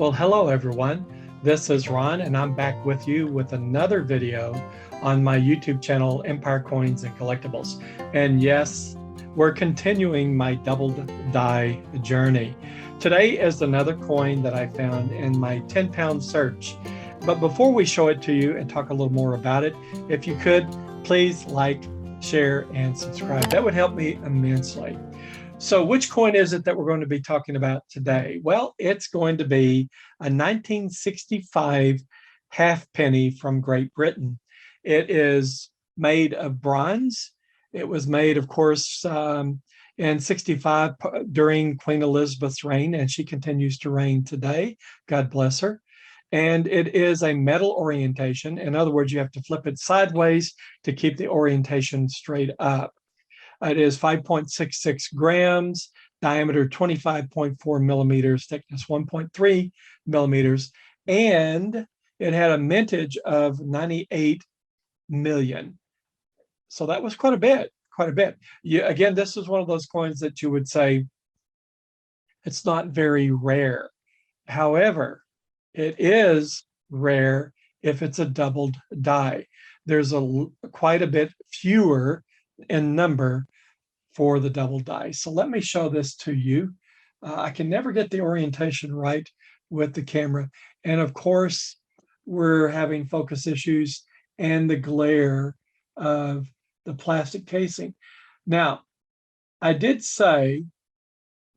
Well, hello everyone. This is Ron and I'm back with you with another video on my YouTube channel, Empire Coins and Collectibles. And yes, we're continuing my doubled die journey. Today is another coin that I found in my 10-pound search. But before we show it to you and talk a little more about it, if you could, please like, share, and subscribe. That would help me immensely. So which coin is it that we're going to be talking about today? Well, it's going to be a 1965 halfpenny from Great Britain. It is made of bronze. It was made, of course, in 65 during Queen Elizabeth's reign, and she continues to reign today. God bless her. And it is a metal orientation. In other words, you have to flip it sideways to keep the orientation straight up. It is 5.66 grams, diameter 25.4 millimeters, thickness 1.3 millimeters, and it had a mintage of 98 million. So that was quite a bit, quite a bit. Again, this is one of those coins that you would say it's not very rare. However, it is rare if it's a doubled die. There's quite a bit fewer in number for the double die. So let me show this to you. I can never get the orientation right with the camera. And of course, we're having focus issues and the glare of the plastic casing. Now, I did say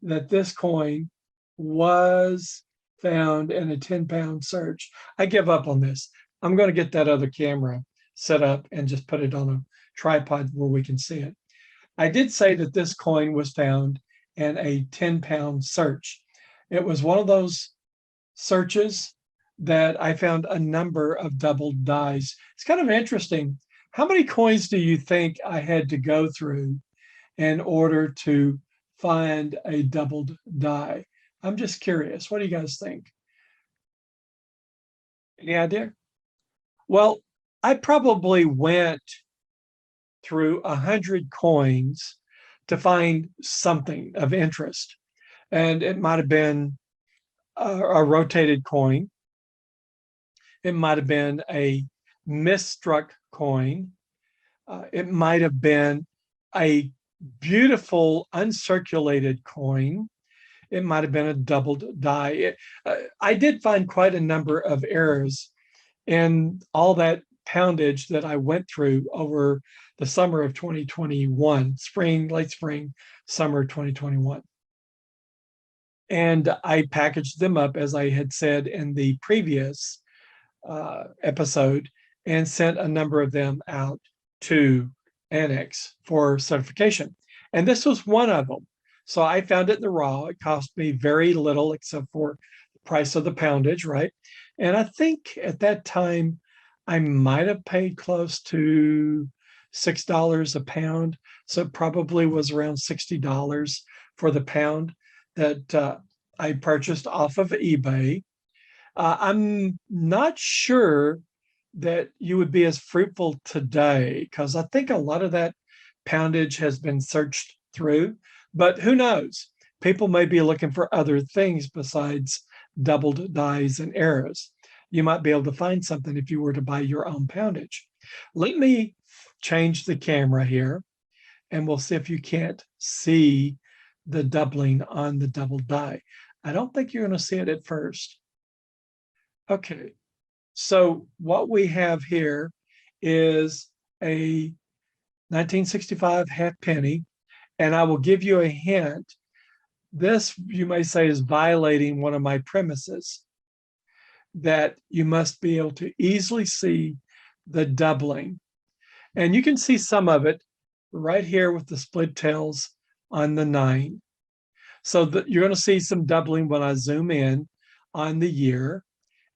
that this coin was found in a 10-pound search. I give up on this. I'm going to get that other camera set up and just put it on a tripod where we can see it. I did say that this coin was found in a 10-pound search. It was one of those searches that I found a number of doubled dies. It's kind of interesting. How many coins do you think I had to go through in order to find a doubled die? I'm just curious. What do you guys think? Any idea? Well, I probably went through 100 coins to find something of interest. And it might have been a rotated coin. It might have been a misstruck coin. It might have been a beautiful uncirculated coin. It might have been a doubled die. I did find quite a number of errors in all that poundage that I went through over the summer of 2021, late spring, summer 2021. And I packaged them up, as I had said in the previous episode, and sent a number of them out to Annex for certification. And this was one of them. So I found it in the raw. It cost me very little except for the price of the poundage, right? And I think at that time, I might have paid close to $6 a pound. So it probably was around $60 for the pound that I purchased off of eBay. I'm not sure that you would be as fruitful today because I think a lot of that poundage has been searched through, but who knows? People may be looking for other things besides doubled dies and arrows. You might be able to find something if you were to buy your own poundage. Let me change the camera here and we'll see if you can't see the doubling on the double die. I don't think you're going to see it at first. Okay, so what we have here is a 1965 halfpenny, and I will give you a hint. This, you may say, is violating one of my premises, that you must be able to easily see the doubling. And you can see some of it right here with the split tails on the 9. So you're going to see some doubling when I zoom in on the year.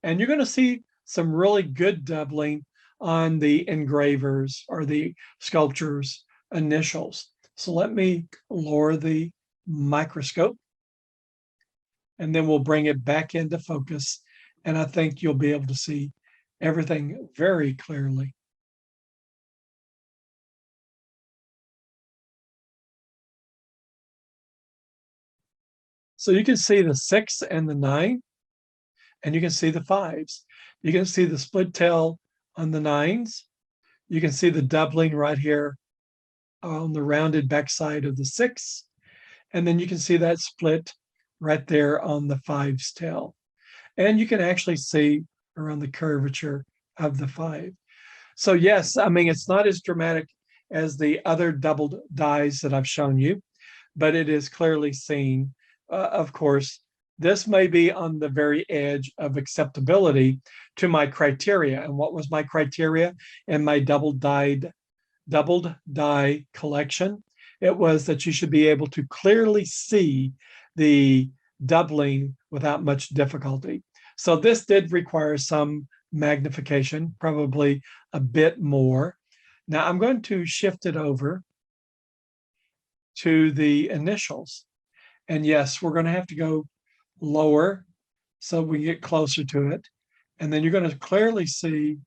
And you're going to see some really good doubling on the engravers or the sculpture's initials. So let me lower the microscope and then we'll bring it back into focus. And I think you'll be able to see everything very clearly. So you can see the 6 and the 9. and you can see the 5s. You can see the split tail on the 9s. You can see the doubling right here on the rounded backside of the 6. And then you can see that split right there on the 5's tail. And you can actually see around the curvature of the 5. So yes, I mean, it's not as dramatic as the other doubled dies that I've shown you, but it is clearly seen. Of course, this may be on the very edge of acceptability to my criteria. And what was my criteria in my doubled die collection? It was that you should be able to clearly see the doubling without much difficulty. So this did require some magnification, probably a bit more. Now I'm going to shift it over to the initials. And yes, we're going to have to go lower so we get closer to it. And then you're going to clearly see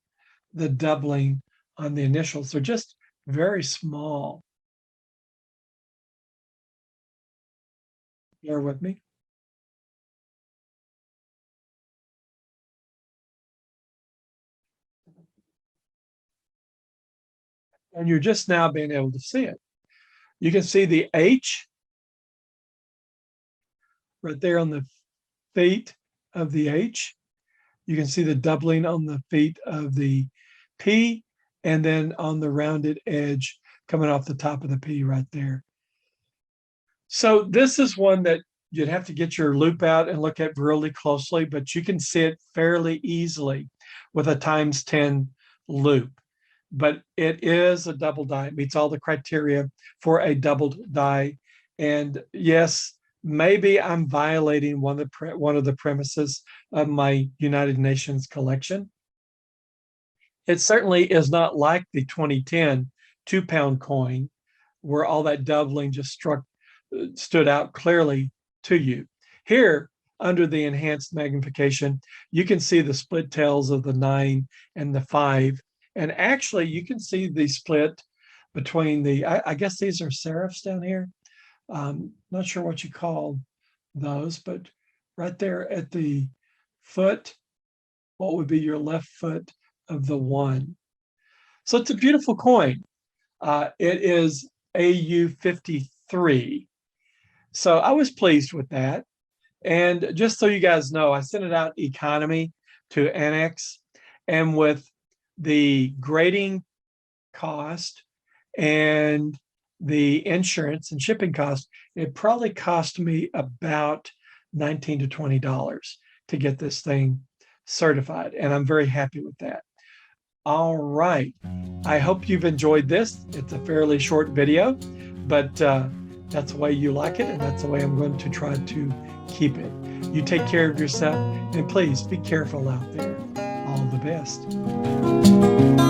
the doubling on the initials. They're just very small. Bear with me. And you're just now being able to see it. You can see the H right there on the feet of the H. You can see the doubling on the feet of the P, and then on the rounded edge coming off the top of the P right there. So this is one that you'd have to get your loop out and look at really closely, but you can see it fairly easily with a ×10 loop. But it is a double die. It meets all the criteria for a doubled die. And yes, maybe I'm violating one of the premises of my United Nations collection. It certainly is not like the 2010 2-pound coin, where all that doubling just stood out clearly to you. Here, under the enhanced magnification, you can see the split tails of the 9 and the 5. And actually, you can see the split between the, I guess these are serifs down here. Not sure what you call those, but right there at the foot, what would be your left foot of the 1. So it's a beautiful coin. It is AU 53. So I was pleased with that. And just so you guys know, I sent it out economy to Annex, and with the grading cost and the insurance and shipping cost, it probably cost me about $19 to $20 to get this thing certified. And I'm very happy with that. All right. I hope you've enjoyed this. It's a fairly short video, but that's the way you like it, and that's the way I'm going to try to keep it. You take care of yourself, and please be careful out there. All the best.